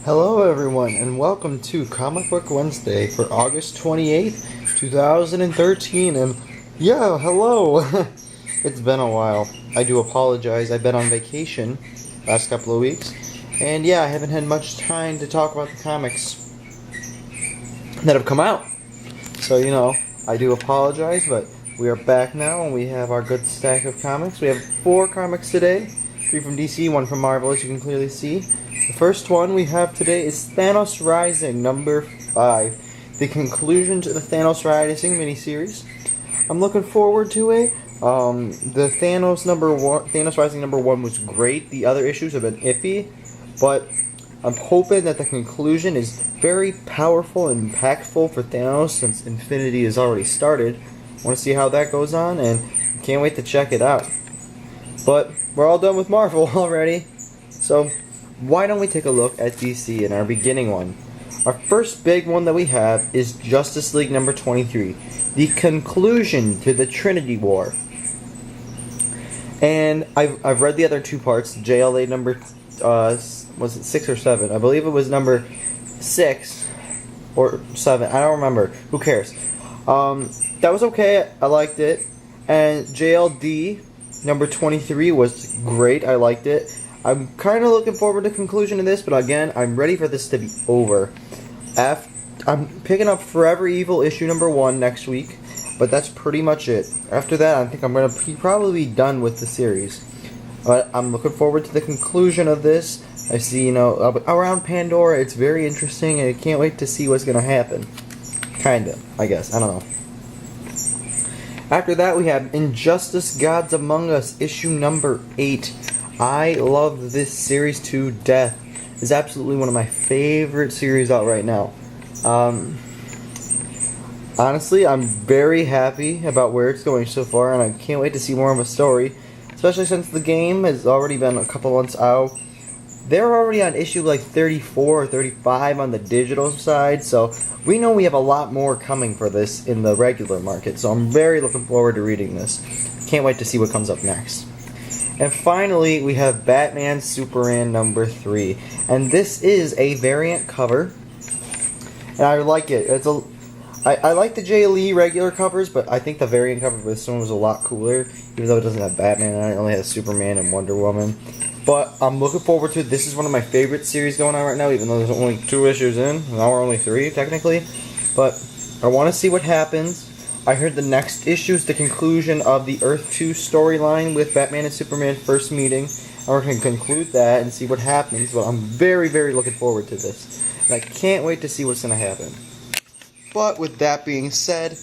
Hello everyone and welcome to Comic Book Wednesday for August 28th, 2013 and yeah, hello! It's been a while. I do apologize, I've been on vacation last couple of weeks and yeah, I haven't had much time to talk about the comics that have come out. So, I do apologize, but we are back now and we have our good stack of comics. We have 4 comics today, 3 from DC, 1 from Marvel, as you can clearly see. The first one we have today is Thanos Rising, number 5. The conclusion to the Thanos Rising miniseries. I'm looking forward to it. The Thanos Rising number 1 was great. The other issues have been iffy, but I'm hoping that the conclusion is very powerful and impactful for Thanos since Infinity has already started. I want to see how that goes on and can't wait to check it out. But we're all done with Marvel already, so why don't we take a look at DC in our beginning one. Our first big one that we have is Justice League number 23, the conclusion to the Trinity War. And I've read the other 2 parts, JLA number, was it 6 or 7? I believe it was number 6 or 7, I don't remember, who cares. That was okay, I liked it. And JLD number 23 was great, I liked it. I'm kind of looking forward to the conclusion of this, but again, I'm ready for this to be over. I'm picking up Forever Evil issue number 1 next week, but that's pretty much it. After that, I think I'm going to probably be done with the series. But I'm looking forward to the conclusion of this. I see, around Pandora, it's very interesting, and I can't wait to see what's going to happen. Kinda, I guess. I don't know. After that, we have Injustice Gods Among Us issue number 8. I love this series to death. It's absolutely one of my favorite series out right now. Honestly, I'm very happy about where it's going so far, and I can't wait to see more of a story, especially since the game has already been a couple months out. They're already on issue like 34 or 35 on the digital side, so we know we have a lot more coming for this in the regular market, so I'm very looking forward to reading this. Can't wait to see what comes up next. And finally, we have Batman Superman number 3. And this is a variant cover. And I like it. I like the Jay Lee regular covers, but I think the variant cover for this one was a lot cooler. Even though it doesn't have Batman on it, it only has Superman and Wonder Woman. But I'm looking forward to it. This is one of my favorite series going on right now, even though there's only 2 issues in. Now we're only 3, technically. But I want to see what happens. I heard the next issue is the conclusion of the Earth 2 storyline with Batman and Superman first meeting. And we're going to conclude that and see what happens. But I'm very, very looking forward to this. And I can't wait to see what's going to happen. But with that being said,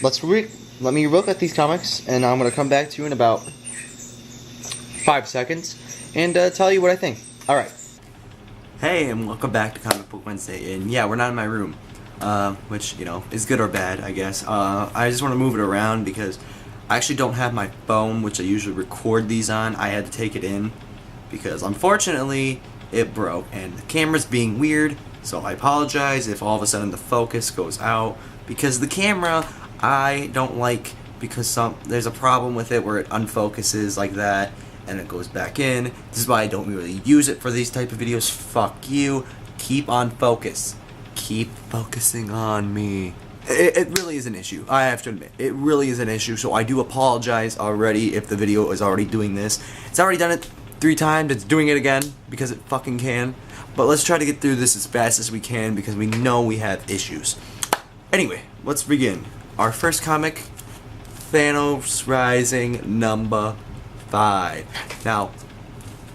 let me look at these comics. And I'm going to come back to you in about 5 seconds and tell you what I think. Alright. Hey, and welcome back to Comic Book Wednesday. And yeah, we're not in my room. Which, is good or bad, I guess. I just want to move it around because I actually don't have my phone, which I usually record these on. I had to take it in because, unfortunately, it broke. And the camera's being weird, so I apologize if all of a sudden the focus goes out. Because the camera, I don't like, because there's a problem with it where it unfocuses like that, and it goes back in. This is why I don't really use it for these type of videos. Fuck you. Keep on focus. Keep focusing on me. It really is an issue. I have to admit, it really is an issue. So I do apologize already if the video is already doing this. It's already done it 3 times. It's doing it again because it fucking can. But let's try to get through this as fast as we can because we know we have issues. Anyway, let's begin. Our first comic, Thanos Rising number 5. Now,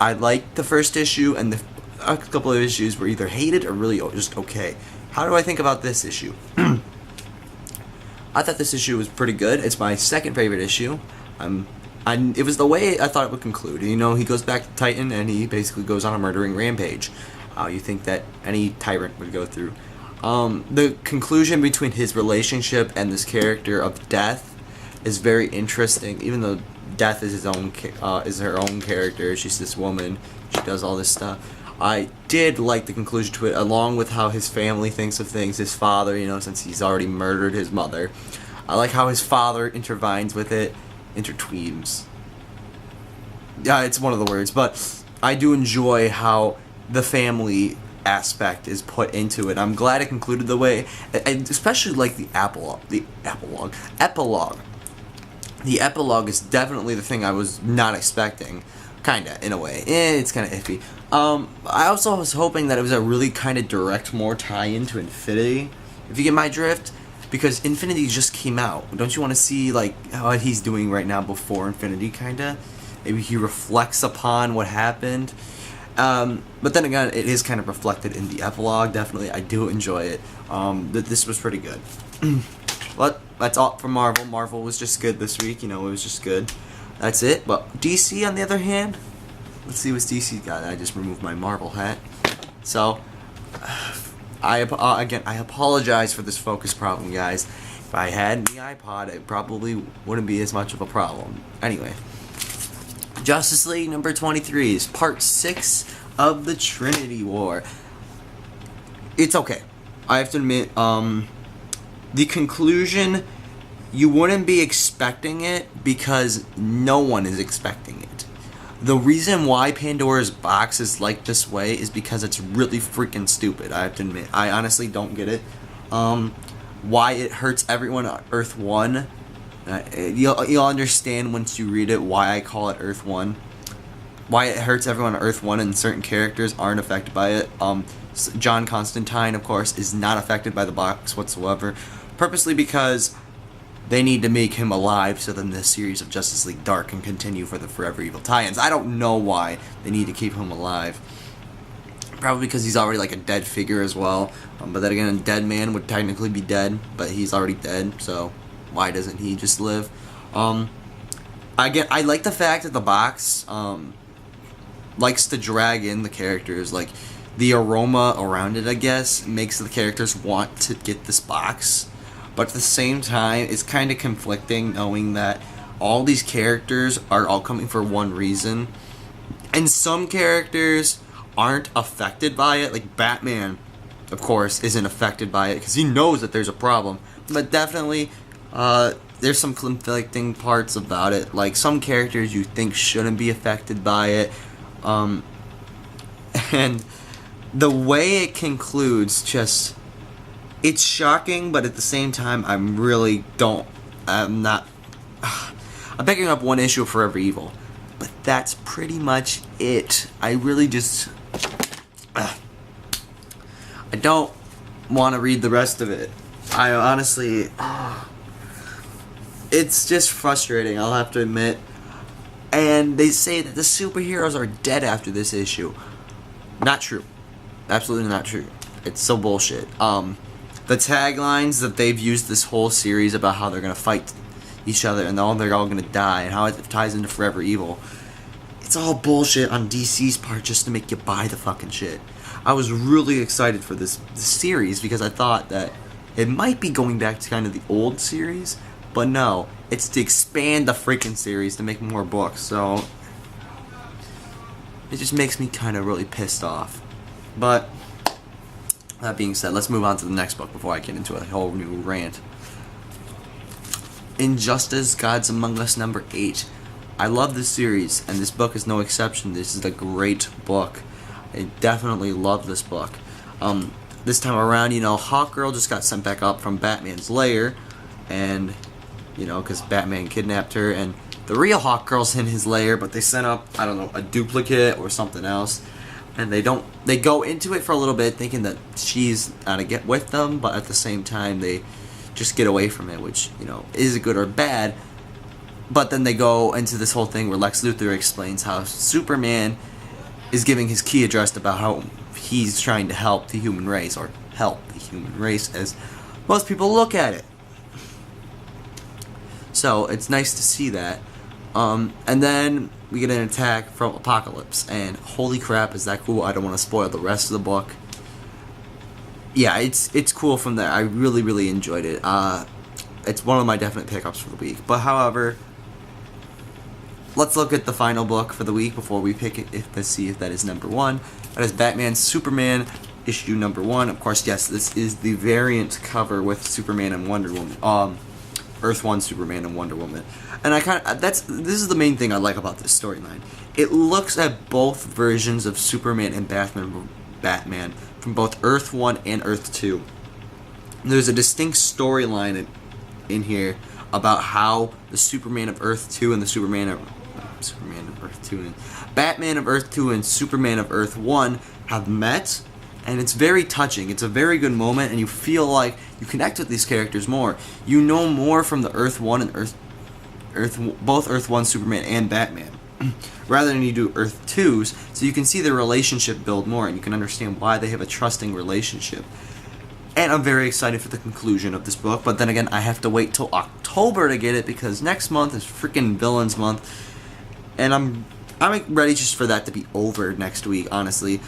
I liked the first issue, and a couple of issues were either hated or really just okay. How do I think about this issue? I thought this issue was pretty good. It's my second favorite issue. It was the way I thought it would conclude. He goes back to Titan and he basically goes on a murdering rampage. You think that any tyrant would go through. The conclusion between his relationship and this character of Death is very interesting. Even though Death is her own character, she's this woman. She does all this stuff. I did like the conclusion to it, along with how his family thinks of things. His father, since he's already murdered his mother. I like how his father intertwines with it. Intertweens. Yeah, it's one of the words. But I do enjoy how the family aspect is put into it. I'm glad it concluded the way, and especially like the epilogue. The epilogue is definitely the thing I was not expecting, kinda, in a way. It's kinda iffy. I also was hoping that it was a really kind of direct, more tie-in to Infinity, if you get my drift, because Infinity just came out. Don't you want to see, like, what he's doing right now before Infinity, kinda? Maybe he reflects upon what happened. But then again, it is kind of reflected in the epilogue, definitely. I do enjoy it. This was pretty good. But that's all for Marvel. Marvel was just good this week, it was just good. That's it. But DC, on the other hand, let's see what DC got. I just removed my Marvel hat. So, I apologize for this focus problem, guys. If I had the iPod, it probably wouldn't be as much of a problem. Anyway, Justice League number 23 is part 6 of the Trinity War. It's okay. I have to admit, the conclusion, you wouldn't be expecting it because no one is expecting it. The reason why Pandora's Box is like this way is because it's really freaking stupid, I have to admit. I honestly don't get it. Why it hurts everyone on Earth 1. You'll understand once you read it why I call it Earth 1. Why it hurts everyone on Earth 1 and certain characters aren't affected by it. John Constantine, of course, is not affected by the box whatsoever. Purposely because they need to make him alive so then this series of Justice League Dark can continue for the Forever Evil tie-ins. I don't know why they need to keep him alive. Probably because he's already like a dead figure as well. But then again, a dead man would technically be dead, but he's already dead, so why doesn't he just live? I like the fact that the box likes to drag in the characters. Like, the aroma around it, I guess, makes the characters want to get this box. But at the same time, it's kind of conflicting knowing that all these characters are all coming for one reason. And some characters aren't affected by it. Like Batman, of course, isn't affected by it because he knows that there's a problem. But definitely, there's some conflicting parts about it. Like, some characters you think shouldn't be affected by it. And the way it concludes, just, it's shocking, but at the same time, I'm picking up one issue of Forever Evil, but that's pretty much it. I really just, I don't want to read the rest of it. I honestly, it's just frustrating, I'll have to admit. And they say that the superheroes are dead after this issue. Not true. Absolutely not true. It's so bullshit. The taglines that they've used this whole series about how they're gonna fight each other and they're all gonna die and how it ties into Forever Evil, it's all bullshit on DC's part just to make you buy the fucking shit. I was really excited for this series because I thought that it might be going back to kind of the old series, but no, it's to expand the freaking series to make more books, so it just makes me kind of really pissed off. But that being said, let's move on to the next book before I get into a whole new rant. Injustice: Gods Among Us number 8. I love this series, and this book is no exception. This is a great book. I definitely love this book. This time around, Hawkgirl just got sent back up from Batman's lair, and, because Batman kidnapped her, and the real Hawkgirl's in his lair, but they sent up, I don't know, a duplicate or something else. And they go into it for a little bit thinking that she's out to get with them, but at the same time they just get away from it, which, is good or bad. But then they go into this whole thing where Lex Luthor explains how Superman is giving his key address about how he's trying to help the human race, or help the human race as most people look at it. So it's nice to see that. And then we get an attack from Apocalypse, and holy crap, is that cool. I don't want to spoil the rest of the book. Yeah, it's cool from there. I really, really enjoyed it. It's one of my definite pickups for the week. But however, let's look at the final book for the week before we pick it, to see if that is number 1. That is Batman Superman, issue number 1. Of course, yes, this is the variant cover with Superman and Wonder Woman. Earth 1 Superman and Wonder Woman. And this is the main thing I like about this storyline. It looks at both versions of Superman and Batman from both Earth 1 and Earth 2. There's a distinct storyline in here about how the Superman of Earth 2 and the Batman of Earth 2 and Superman of Earth 1 have met, and it's very touching. It's a very good moment, and you feel like you connect with these characters more. You know more from the Earth 1 and both Earth 1 Superman and Batman, rather than you do Earth 2's, so you can see their relationship build more, and you can understand why they have a trusting relationship. And I'm very excited for the conclusion of this book, but then again, I have to wait till October to get it, because next month is freaking Villains Month, and I'm ready just for that to be over next week, honestly.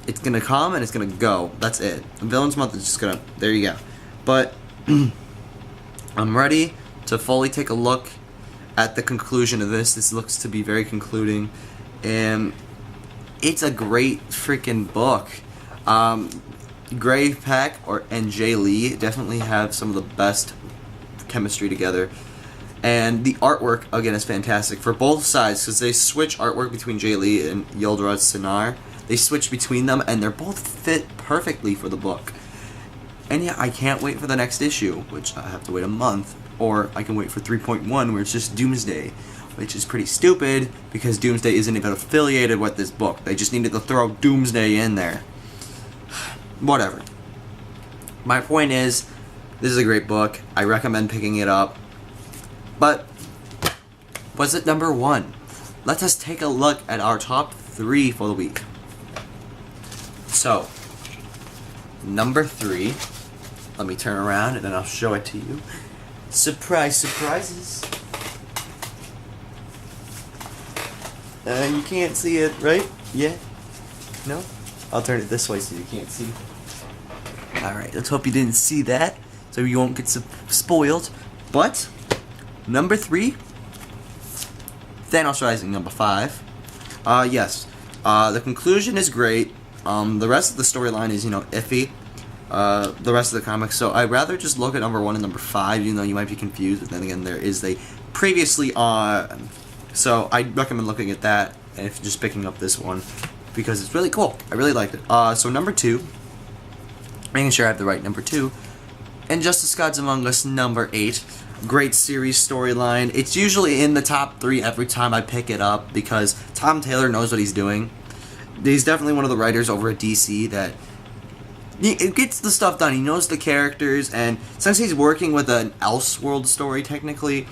It's gonna come and it's gonna go. That's it. Villains Month is just gonna, there you go. But I'm ready to fully take a look at the conclusion of this. This looks to be very concluding, and it's a great freaking book. Greg Pak and Jay Lee definitely have some of the best chemistry together, and the artwork again is fantastic for both sides, because they switch artwork between Jay Lee and Yildiraz Cinar. They switch between them, and they're both fit perfectly for the book. And yeah, I can't wait for the next issue, which I have to wait a month, or I can wait for 3.1, where it's just Doomsday, which is pretty stupid because Doomsday isn't even affiliated with this book. They just needed to throw Doomsday in there. Whatever. My point is, this is a great book. I recommend picking it up. But was it number 1? Let us take a look at our top 3 for the week. So, number 3. Let me turn around and then I'll show it to you. Surprise, surprises. You can't see it, right? Yeah? No? I'll turn it this way so you can't see. Alright, let's hope you didn't see that, so you won't get spoiled. But, number 3, Thanos Rising, number 5. Yes, the conclusion is great. The rest of the storyline is, iffy. The rest of the comics, so I'd rather just look at number 1 and number 5, even though you might be confused, but then again, there is a previously on, so I'd recommend looking at that, and if just picking up this one, because it's really cool. I really liked it. So number 2, making sure I have the right number 2, Injustice Gods Among Us, number 8. Great series storyline. It's usually in the top 3 every time I pick it up, because Tom Taylor knows what he's doing. He's definitely one of the writers over at DC that it gets the stuff done. He knows the characters, and since he's working with an Elseworld story, technically,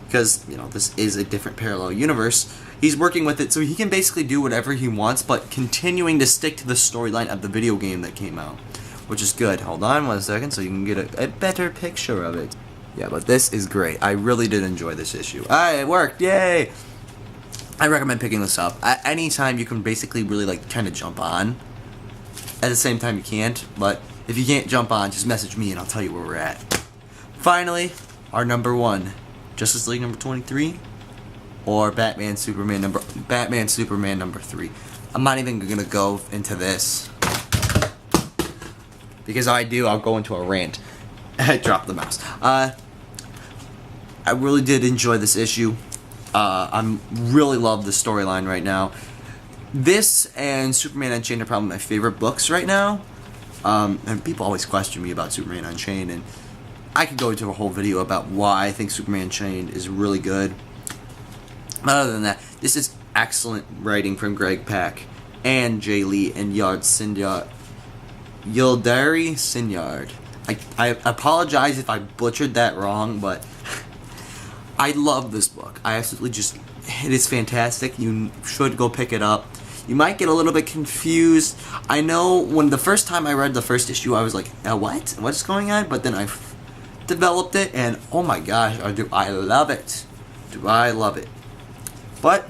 because, this is a different parallel universe, he's working with it, so he can basically do whatever he wants, but continuing to stick to the storyline of the video game that came out, which is good. Hold on 1 second so you can get a better picture of it. Yeah, but this is great. I really did enjoy this issue. It worked! Yay! I recommend picking this up. At any time you can basically really, kind of jump on. At the same time you can't, but if you can't jump on, just message me and I'll tell you where we're at. Finally, our number 1, Justice League number 23, or Batman Superman number 3. I'm not even gonna go into this, because if I do, I'll go into a rant. I dropped the mouse. I really did enjoy this issue. I really love the storyline right now. This and Superman Unchained are probably my favorite books right now. And people always question me about Superman Unchained, and I could go into a whole video about why I think Superman Unchained is really good. But other than that, this is excellent writing from Greg Pak and Jay Lee and Yildari Cinyard. I apologize if I butchered that wrong, but I love this book. I absolutely it is fantastic. You should go pick it up. You might get a little bit confused. I know when the first time I read the first issue, I was like, what? What's going on? But then I developed it, and oh my gosh, do I love it. Do I love it. But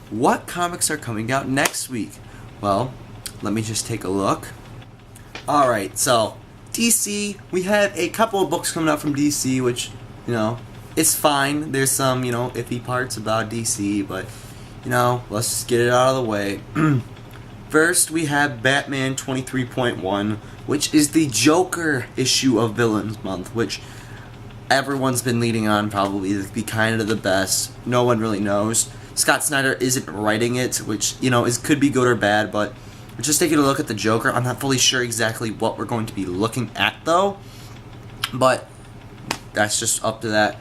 what comics are coming out next week? Well, let me just take a look. Alright, so DC, we have a couple of books coming out from DC, which, it's fine. There's some, iffy parts about DC, but, let's just get it out of the way. First, we have Batman 23.1, which is the Joker issue of Villains Month, which everyone's been leading on probably to be kind of the best. No one really knows. Scott Snyder isn't writing it, which, could be good or bad, but We're just taking a look at the Joker. I'm not fully sure exactly what we're going to be looking at, though. But that's just up to that.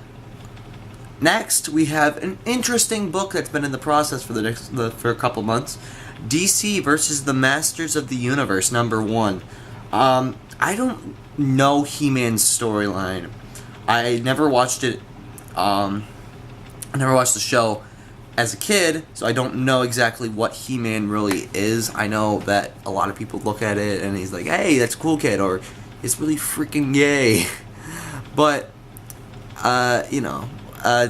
Next, we have an interesting book that's been in the process for a couple months. DC versus the Masters of the Universe, #1. I don't know He-Man's storyline. I never watched it. I never watched the show as a kid, so I don't know exactly what He-Man really is. I know that a lot of people look at it and he's like, "Hey, that's a cool kid," or "It's really freaking gay." But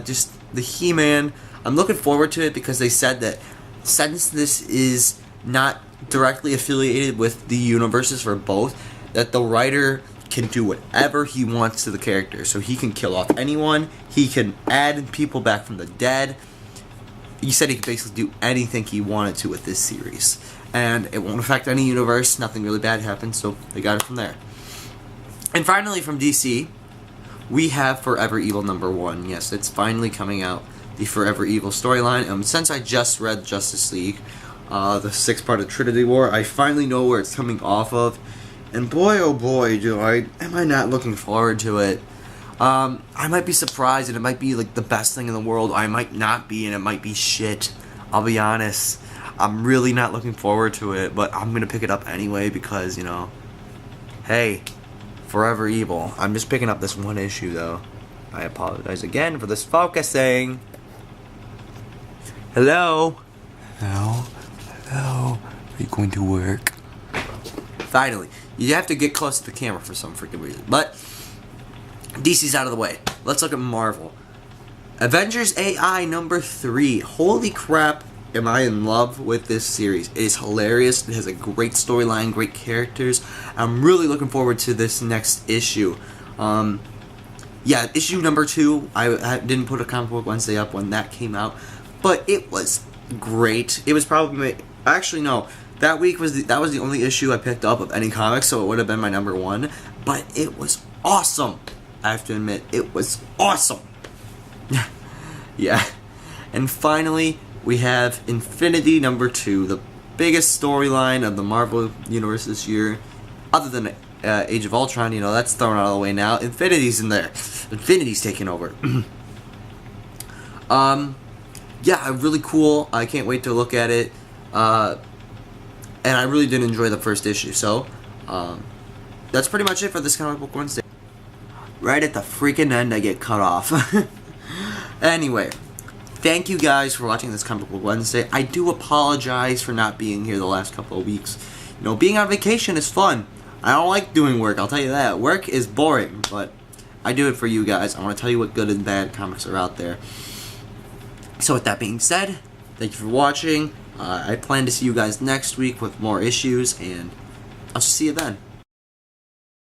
just the He-Man. I'm looking forward to it because they said that since this is not directly affiliated with the universes for both, that the writer can do whatever he wants to the character. So he can kill off anyone, he can add people back from the dead. He said he could basically do anything he wanted to with this series. And it won't affect any universe, nothing really bad happens, so they got it from there. And finally from DC, we have Forever Evil #1. Yes, it's finally coming out, the Forever Evil storyline. Since I just read Justice League, the 6-part of Trinity War, I finally know where it's coming off of. And boy, oh boy, am I not looking forward to it. I might be surprised and it might be like the best thing in the world. I might not be and it might be shit. I'll be honest. I'm really not looking forward to it, but I'm going to pick it up anyway because, hey, Forever Evil. I'm just picking up this one issue though. I apologize again for this focusing. Hello? Hello? Hello? Are you going to work? Finally. You have to get close to the camera for some freaking reason. But DC's out of the way. Let's look at Marvel. Avengers AI #3. Holy crap, am I in love with this series. It is hilarious. It has a great storyline, great characters. I'm really looking forward to this next issue. Yeah, issue #2. I didn't put a Comic Book Wednesday up when that came out, but it was great. It was probably actually no. That week was that was the only issue I picked up of any comics, so it would have been my #1. But it was awesome. I have to admit, it was awesome. Yeah. And finally, we have Infinity #2, the biggest storyline of the Marvel Universe this year, other than Age of Ultron. That's thrown out of the way now. Infinity's in there. Infinity's taking over. Yeah, really cool. I can't wait to look at it. And I really did enjoy the first issue. So, that's pretty much it for this Comic Book Wednesday. Right at the freaking end, I get cut off. Anyway, thank you guys for watching this Comic Book Wednesday. I do apologize for not being here the last couple of weeks. Being on vacation is fun. I don't like doing work, I'll tell you that. Work is boring, but I do it for you guys. I want to tell you what good and bad comics are out there. So with that being said, thank you for watching. I plan to see you guys next week with more issues, and I'll see you then.